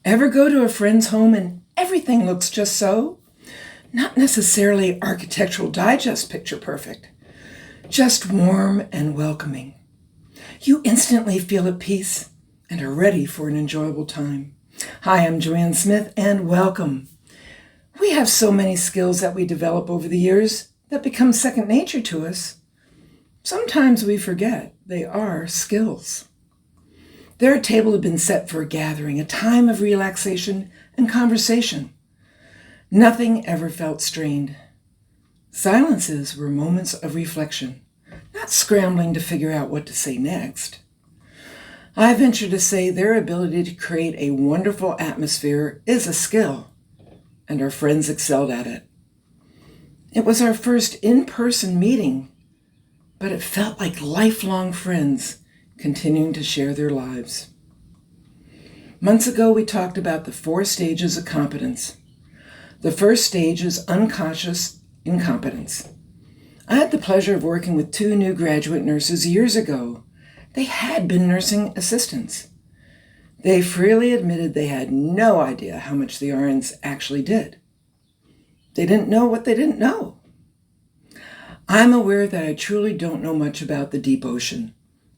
Ever go to a friend's home and everything looks just so? Not necessarily Architectural Digest picture perfect, just warm and welcoming. You instantly feel at peace and are ready for an enjoyable time. Hi, I'm Joanne Smith, and welcome. We have so many skills that we develop over the years that become second nature to us. Sometimes we forget they are skills. Their table had been set for a gathering, a time of relaxation and conversation. Nothing ever felt strained. Silences were moments of reflection, not scrambling to figure out what to say next. I venture to say their ability to create a wonderful atmosphere is a skill, and our friends excelled at it. It was our first in-person meeting, but it felt like lifelong friends continuing to share their lives. Months ago, we talked about the 4 stages of competence. The first stage is unconscious incompetence. I had the pleasure of working with 2 new graduate nurses years ago. They had been nursing assistants. They freely admitted they had no idea how much the RNs actually did. They didn't know what they didn't know. I'm aware that I truly don't know much about the deep ocean.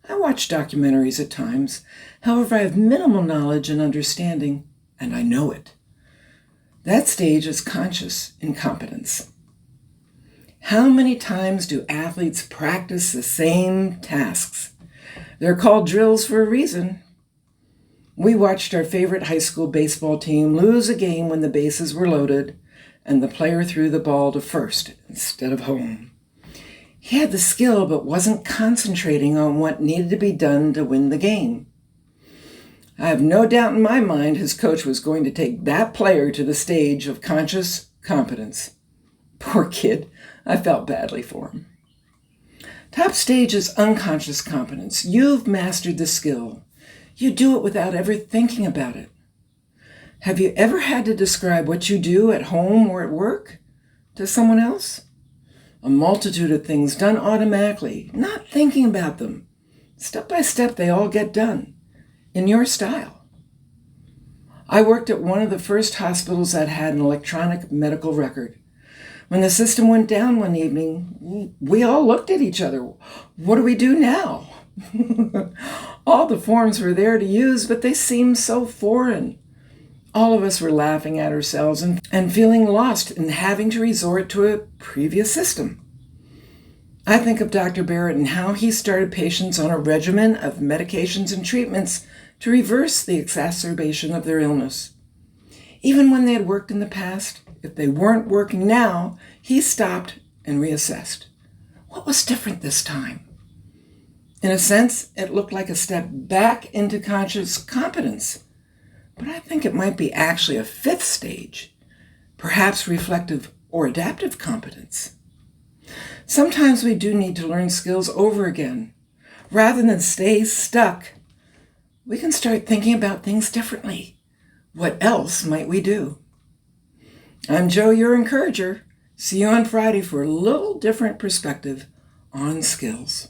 I watch documentaries at times. However, I have minimal knowledge and understanding, and I know it. That stage is conscious incompetence. How many times do athletes practice the same tasks? They're called drills for a reason. We watched our favorite high school baseball team lose a game when the bases were loaded and the player threw the ball to first instead of home. He had the skill but wasn't concentrating on what needed to be done to win the game. I have no doubt in my mind his coach was going to take that player to the stage of conscious competence. Poor kid, I felt badly for him. Top stage is unconscious competence. You've mastered the skill. You do it without ever thinking about it. Have you ever had to describe what you do at home or at work to someone else? A multitude of things done automatically, not thinking about them. Step by step, they all get done, in your style. I worked at one of the first hospitals that had an electronic medical record. When the system went down one evening, we all looked at each other. What do we do now? All the forms were there to use, but they seemed so foreign. All of us were laughing at ourselves and feeling lost in having to resort to a previous system. I think of Dr. Barrett and how he started patients on a regimen of medications and treatments to reverse the exacerbation of their illness. Even when they had worked in the past, if they weren't working now, he stopped and reassessed. What was different this time? In a sense, it looked like a step back into conscious competence. But I think it might be actually a 5th stage, perhaps reflective or adaptive competence. Sometimes we do need to learn skills over again. Rather than stay stuck, we can start thinking about things differently. What else might we do? I'm Jo, your encourager. See you on Friday for a little different perspective on skills.